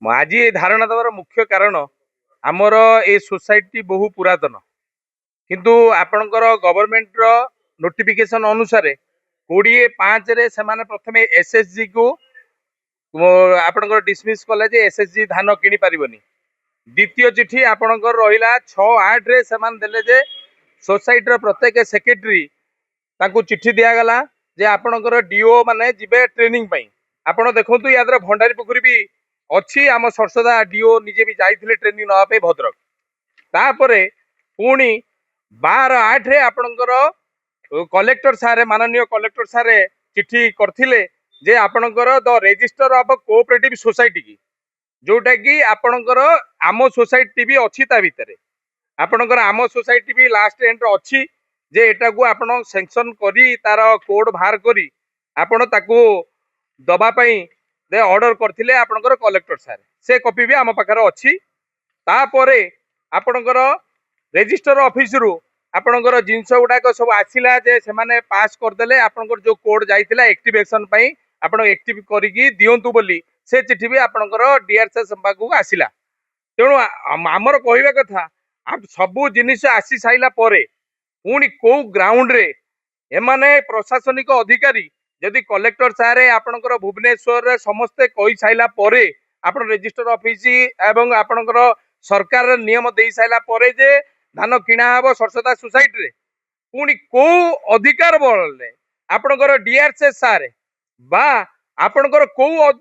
आज ये धारणा देवार मुख्य कारण आमर ए सोसाइटी बहु पुरातन किंतु आपणकर गवर्नमेंट रो नोटिफिकेशन अनुसार 20/5 रे सेमाने प्रथमे एसएसजी को आपणकर डिसमिस कले जे एसएसजी धान किनी परिबनी। द्वितीय चिठी आपणकर रहिला 6/8 रे सेमान देले जे सोसाइटी रो प्रत्येक सेक्रेटरी ताकू चिठी दिया गला जे आपणकर डीओ माने जिबे ट्रेनिंग पई। आपण देखंतु यादर भंडारी पोखरी भी अच्छी आम सरसदा डीओ निजे भी जाइथिले ट्रेनिंग नवा पे भद्रक। तापरे पुणी 12/8 रे आपणकर कलेक्टर सारे माननीय कलेक्टर सारे चिठी करथिले जे आपणकर the register of cooperative society की जोटा कि आपणकर आम सोसाइटी भी अच्छी ता भितरे आपणकर आम सोसाइटी भी लास्ट एंड अच्छी जे एटा को आपण सैंक्शन करी तार कोड बाहर करी आपण ताकू दबा पई दे ऑर्डर करथिले आपणकर कलेक्टर सारे से कॉपी भी आम पाखर अच्छी। तापरे आपणकर रजिस्टर ऑफिस रु आपणकर जिनस गुडाक सब आसिला जे से माने पास करदेले आपणकर जो कोड जाइतिला एक्टिवेशन पई आपण एक्टिव करिकी दियंतु बोली से चिठी भी आपणकर डीआरएस पाखु आसिला। तेणु आमर कहवा कथा सबू जिनिस आसी साइला परे पुणी को ग्राउंड रे एमाने प्रशासनिक अधिकारी जदि कलेक्टर सारे आपणकर भुवनेश्वर रे समस्ते कहि साइला परे आपण रजिस्टर ऑफिस एवं आपणकर सरकार नियम दे साइला परे जे धान किणा हबो सरसदा सोसाइटी रे पुणी को अधिकार बळले आपणकर डीआरएस सारे बा आपणकर को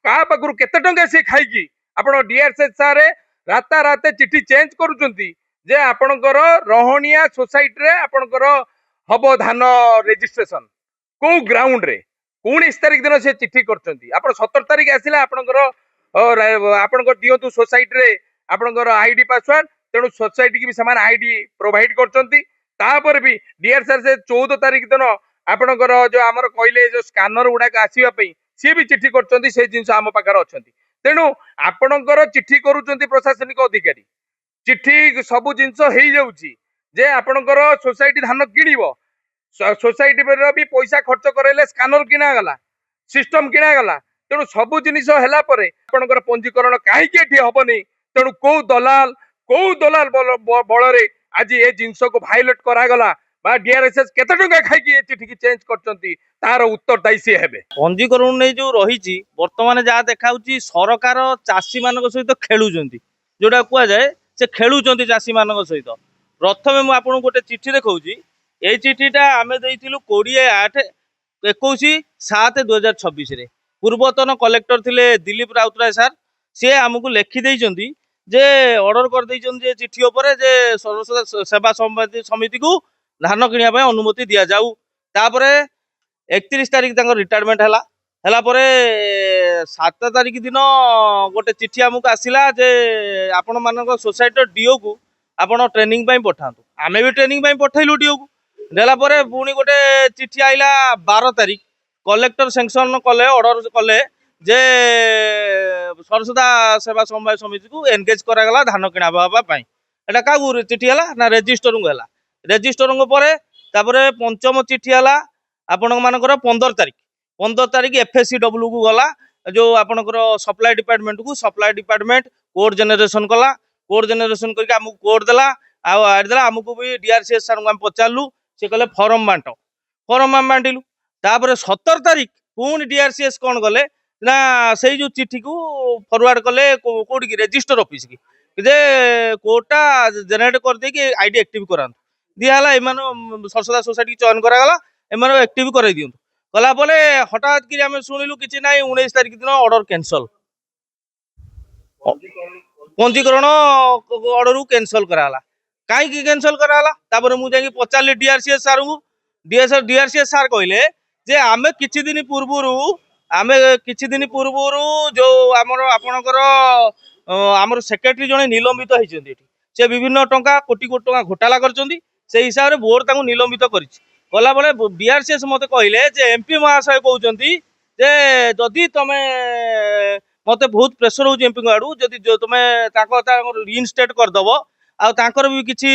का पाखरु केते टंका से खाइकी आपण डीआरएस सारे राता राते चिठी चेंज करूचंती जे आपणकर रहणिया सोसाइटी रे आपणकर हबो धान रजिस्ट्रेशन को ग्राउंड रे 19 तारिख दिन से चिठी करचंती आपण 17 तारिख आसिला आपणकर दियंतु सोसाइटी रे आपणकर आईडी पासवर्ड तेणु सोसाइटी की भी समान आईडी प्रोवाइड करचंती। तापर भी डीआरएस से 14 तारिख दिन आपणकर जो आमर कहले जो स्कैनर गुडाक आसीबा पई सी भी चिठी करचंती से जिंस आम पाखर अछंती। तेणु आपणकर चिठी करूचंती प्रशासनिक अधिकारी चिठी सबु जिंस हेई जाउची जे आपणकर सोसाइटी धान किनिबो सोसाइटी भी पैसा खर्च करले स्कैनर किना गला सिस्टम किना गला तेणु सबु जिनिस हैला परे आपणकर पंजीकरण कहीं हेबनी। तेणु कौ दलाल बल रे आज ए जिनस को भाइलेट करागला बा डीआरएस केते टंका खाइकी ए चिठी की चेंज करचंती तार उत्तरदायी से हेबे। पंजीकरण नै जो रही बर्तमान जहाँ देखा सरकार चाषी मान सहित खेलुंट जोटा कहुए से खेलुंट चाषी मान सहित। प्रथम मुझे आपको गोटे चिठी देखा ये चिठीटा आम देलु 20/8/21/7/2026 पूर्वतन कलेक्टर थिले दिलीप राउतराय सार सी आमको लिखिदे जे ऑर्डर कर दे चिठी उपरे जे सरस्वती सेवा समिति को धान किनिया अनुमति दि जाऊ। तापर 31 तारिख रिटायरमेंट है 7 तारिख दिन गोटे चिठी आमको आसला जे आपण मान सोसाइटी डीओ को आपण ट्रेनिंग पठातु आम भी ट्रेनिंग पठेलु डीओ को देला परे पुणी गोटे चिठी आइला 12 तारिख कलेक्टर सैंक्शन कले ऑर्डर कले जे सरसदा सेवा समवाय समिति को एनगेज करागला धान किणा पाई एटा क्या चिठी है ना रजिस्टर को है रजिस्टर तापर पंचम चिठी है आपण मानकर 15 तारिख एफएससीडब्ल्यू को गला जो आपणकर सप्लाई डिपार्टमेंट को सप्लाई डिपार्टमेंट कोड जेनेरेशन कला कोड जेनेरेशन करके आमको कोड देला आदेला आमको भी डीआरसीएस सर को पचारू सी कहले फॉर्म आम बांटिलु। तापर 17 तारिख पुणी डीआरसीएस कौन गले ना से जो चिठी को फरवर्ड कले कौट की रजिस्टर ऑफिस की जे कोडटा जेनेरेट कर दे कि आईडी एक्टिव करांतु दिहला एमान सरसदा सोसाइटी चयन करागला एमान एक्टिव कराई दियंतु कला बोले हठात कि आम शुणिलु कि ना 19 तारिख दिन ऑर्डर कैंसल पंजीकरण ऑर्डर कैंसल कराला कहीं कैंसल कराला। तापर मुझे पचारि डीआरसीएस सार को डीआरसीएस सार कहले जे आमे किछि दिन पूर्व जो आमर आपणकर आमर सेक्रेटरी जने निलंबित होती से विभिन्न टंका कोटी कोटी टंका घोटाला करछंती से हिसाब से बोर्ड तांको निलंबित करिछि कला बेले डीआरसीएस मते कहले जे एमपी महाशय कहउछंती जे जदि तमे मते बहुत प्रेशर हो एमपी आड़ू जदि जो तुम रिइनस्टेट करदब आकर भी किसी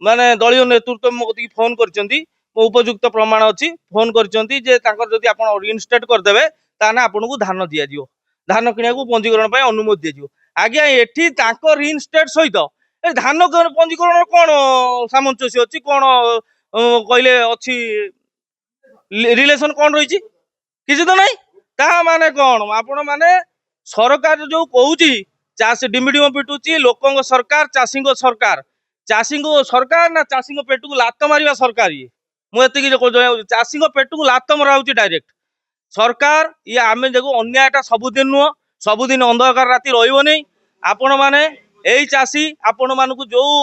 माने दलीय नेतृत्व मो कति फोन करछंती उपयुक्त प्रमाण अच्छी फोन करछंती जे ताकर जदि आपण रिइनस्टेट करदेबे ताने आपनको धान दिया दियो ଧାନ କିଣିବାକୁ ପଞ୍ଜୀକରଣ ପାଇଁ ଅନୁମତି ଦିଆଯିବ। ଆଜ୍ଞା ଏଠି ତାଙ୍କ ରିଇନଷ୍ଟେଟ୍ ସହିତ ଏ ଧାନ ପଞ୍ଜୀକରଣ କଣ ସାମଞ୍ଜସ୍ୟ ଅଛି, କଣ କହିଲେ ଅଛି ରିଲେସନ କଣ ରହିଛି? କିଛି ତ ନାହିଁ। ତା ମାନେ କଣ? ଆପଣ ମାନେ ସରକାର ଯୋଉ କହୁଛି ଚାଷୀ ଡିମିଡିମ ପିଟୁଛି, ଲୋକଙ୍କ ସରକାର ଚାଷୀଙ୍କ ସରକାର, ଚାଷୀଙ୍କ ସରକାର ନା ଚାଷୀଙ୍କ ପେଟକୁ ଲାତ ମାରିବା ସରକାର ଇଏ? ମୁଁ ଏତିକି କହୁଛି, ଚାଷୀଙ୍କ ପେଟକୁ ଲାତ ମରା ହଉଛି ଡାଇରେକ୍ଟ ସରକାର ଇଏ। ଆମେ ଦେଖୁ ଅନ୍ୟାୟଟା ସବୁଦିନ ନୁହଁ, ସବୁଦିନ ଅନ୍ଧକାର ରାତି ରହିବନି। ଆପଣ ମାନେ ଏଇ ଚାଷୀ ଆପଣ ମାନଙ୍କୁ ଯୋଉ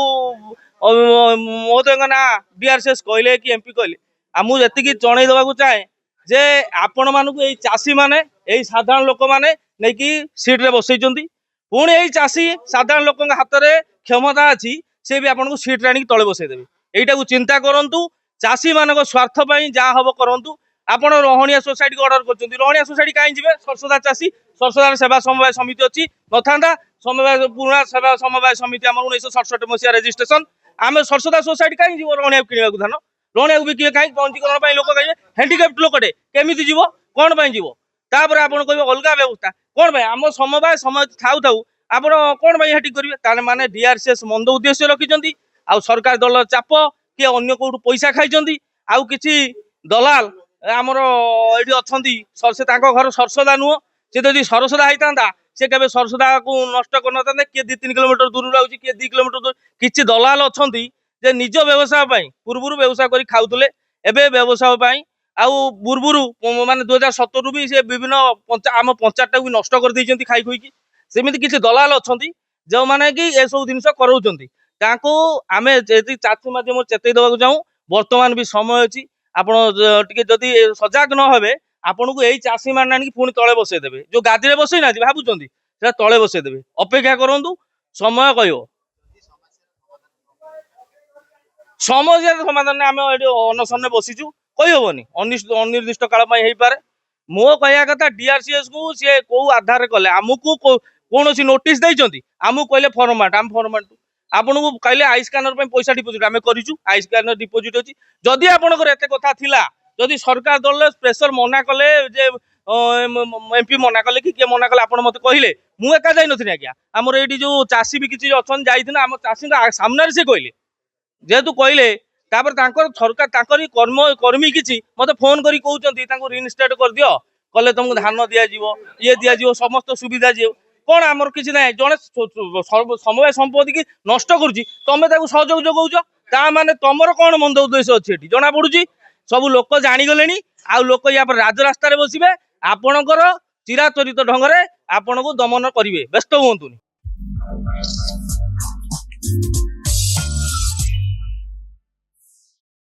ମହୋଦୟଙ୍କ ନା DRCS କହିଲେ କି MP କହିଲେ, ମୁଁ ଏତିକି ଜଣେଇ ଦେବାକୁ ଚାହେଁ ଯେ ଆପଣ ମାନଙ୍କୁ ଏଇ ଚାଷୀ ମାନେ ଏଇ ସାଧାରଣ ଲୋକମାନେ ନେଇକି ସିଟରେ ବସେଇଛନ୍ତି। ପୁଣି ଏଇ ଚାଷୀ ସାଧାରଣ ଲୋକଙ୍କ ହାତରେ କ୍ଷମତା ଅଛି, ସେ ବି ଆପଣଙ୍କୁ ସିଟରେ ଆଣିକି ତଳେ ବସେଇଦେବେ। এইটাକୁ চিন্তা করন্তু। চাষী ମାନଙ୍କ স্বার্থ পাই যা হব করন্তু। ଆପଣ ରହଣିଆ সোসাইଟି ଅର୍ଡର କରୁଛନ୍ତି, ରହଣିଆ সোସାଇଟି କାହିଁ ଯିବେ? ସରସଦା ଚାଷୀ ସରସଦାର ସେବା ସମବାୟ ସମିତି ଅଛି, ନଥାନ୍ତା? ସମବାୟ ପୁରୁଣା ସେବା ସମବାୟ ସମିତି ଆମର 1967 ମସିହା ରେଜିଷ୍ଟ୍ରେସନ। ଆମେ ସରସଦା সোସାଇଟି କାହିଁ ଯିବ ରହଣିଆକୁ କିଣିବାକୁ ଧାନ? ରହଣିଆକୁ ବିକିବେ କାହିଁ? ପଞ୍ଜୀକରଣ ପାଇଁ ଲୋକ କହିବେ ହ୍ୟାଣ୍ଡିକ୍ୟାପ୍ଟ ଲୋକଟେ କେମିତି ଯିବ, କଣ ପାଇଁ ଯିବ? ତାପରେ ଆପଣ କହିବେ ଅଲଗା ବ୍ୟବସ୍ଥା କଣ ପାଇଁ? ଆମ ସମବାୟ ସମିତି ଥାଉ ଥାଉ ଆପଣ କଣ ପାଇଁ ହେଠି କରିବେ? ତାହେଲେ ମାନେ DRCS ମନ୍ଦ ଉଦ୍ଦେଶ୍ୟ ରଖିଛନ୍ତି, ଆଉ ସରକାର ଦଳର ଚାପ, କିଏ ଅନ୍ୟ କୋଉଠୁ ପଇସା ଖାଇଛନ୍ତି, ଆଉ କିଛି ଦଲାଲ ଆମର ଏଠି ଅଛନ୍ତି। ସେ ତାଙ୍କ ଘର ସରସଦା ନୁହଁ, ସେ ଯଦି ସରସଦା ହେଇଥାନ୍ତା ସେ କେବେ ସରସଦାକୁ ନଷ୍ଟ କରିନଥାନ୍ତେ। କିଏ 2-3 କିଲୋମିଟର ଦୂରରୁ ଆଉଛି, କିଏ 2 କିଲୋମିଟର ଦୂର। କିଛି ଦଲାଲ ଅଛନ୍ତି ଯେ ନିଜ ବ୍ୟବସାୟ ପାଇଁ ପୂର୍ବରୁ ବ୍ୟବସାୟ କରି ଖାଉଥିଲେ, ଏବେ ବ୍ୟବସାୟ ପାଇଁ ଆଉ ପୂର୍ବରୁ ମାନେ 2017ରୁ ବି ସେ ବିଭିନ୍ନ ଆମ ପଞ୍ଚାୟତଟାକୁ ନଷ୍ଟ କରିଦେଇଛନ୍ତି ଖାଇ ଖୁଇକି। ସେମିତି କିଛି ଦଲାଲ ଅଛନ୍ତି ଯେଉଁମାନେ କି ଏସବୁ ଜିନିଷ କରାଉଛନ୍ତି। ତାଙ୍କୁ ଆମେ ଯଦି ଚାଷୀ ମାଧ୍ୟମରେ ଚେତେଇ ଦେବାକୁ ଚାହୁଁ, ବର୍ତ୍ତମାନ ବି ସମୟ ଅଛି। ଆପଣ ଟିକେ ଯଦି ସଜାଗ ନ ହେବେ, ଆପଣଙ୍କୁ ଏଇ ଚାଷୀ ମାନେ ଆଣିକି ପୁଣି ତଳେ ବସେଇଦେବେ। ଯୋଉ ଗାଦିରେ ବସେଇ ନାହାନ୍ତି ଭାବୁଛନ୍ତି, ସେଟା ତଳେ ବସେଇଦେବେ। ଅପେକ୍ଷା କରନ୍ତୁ, ସମୟ କହିବ। ସମସ୍ୟାର ସମାଧାନ ଆମେ ଏଠି ଅନଶନରେ ବସିଛୁ, କହିହବନି ଅନିର୍ଦ୍ଦିଷ୍ଟ କାଳ ପାଇଁ ହେଇପାରେ। ମୋ କହିବା କଥା DRCS କୁ ସିଏ କୋଉ ଆଧାରରେ କଲେ? ଆମକୁ କୌଣସି ନୋଟିସ ଦେଇଛନ୍ତି? ଆମକୁ କହିଲେ ଫର୍ମାଟ, ଆମେ ଫର୍ମାଟ ଆପଣଙ୍କୁ କହିଲେ ଆଇ ସ୍କାନର ପାଇଁ ପଇସା ଡିପୋଜିଟ୍ ଆମେ କରିଛୁ, ଆଇ ସ୍କାନର ଡିପୋଜିଟ୍ ଅଛି। ଯଦି ଆପଣଙ୍କର ଏତେ କଥା ଥିଲା, ଯଦି ସରକାର ଦଳରେ ପ୍ରେସର ମନା କଲେ ଯେ MP ମନା କଲେ କି କିଏ ମନା କଲେ, ଆପଣ ମତେ କହିଲେ, ମୁଁ ଏକା ଯାଇନଥିଲି ଆଜ୍ଞା। ଆମର ଏଇଠି ଯୋଉ ଚାଷୀ ବି କିଛି ଅଛନ୍ତି ଯାଇଥିଲେ, ଆମ ଚାଷୀଙ୍କ ସାମ୍ନାରେ ସେ କହିଲେ, ଯେହେତୁ କହିଲେ ତାପରେ ତାଙ୍କର ସରକାର ତାଙ୍କରି କର୍ମୀ କିଛି ମତେ ଫୋନ କରି କହୁଛନ୍ତି ତାଙ୍କୁ ରିଇନଷ୍ଟେଟ୍ କରିଦିଅ, କଲେ ତମକୁ ଧାନ ଦିଆଯିବ, ଇଏ ଦିଆଯିବ, ସମସ୍ତ ସୁବିଧା ଯିବ। କଣ ଆମର କିଛି ନାହିଁ? ଜଣେ ସମବାୟ ସମ୍ପତ୍ତି କି ନଷ୍ଟ କରୁଛି, ତମେ ତାକୁ ସହଯୋଗ ଯୋଗଉଛ, ତା ମାନେ ତମର କଣ ମନ୍ଦ ଉଦ୍ଦେଶ୍ୟ ଅଛି ଏଠି ଜଣା ପଡୁଛି। ସବୁ ଲୋକ ଜାଣିଗଲେଣି, ଆଉ ଲୋକ ୟା ପରେ ରାଜରାସ୍ତାରେ ବସିବେ, ଆପଣଙ୍କର ଚିରାଚରିତ ଢଙ୍ଗରେ ଆପଣଙ୍କୁ ଦମନ କରିବେ। ବ୍ୟସ୍ତ ହୁଅନ୍ତୁନି।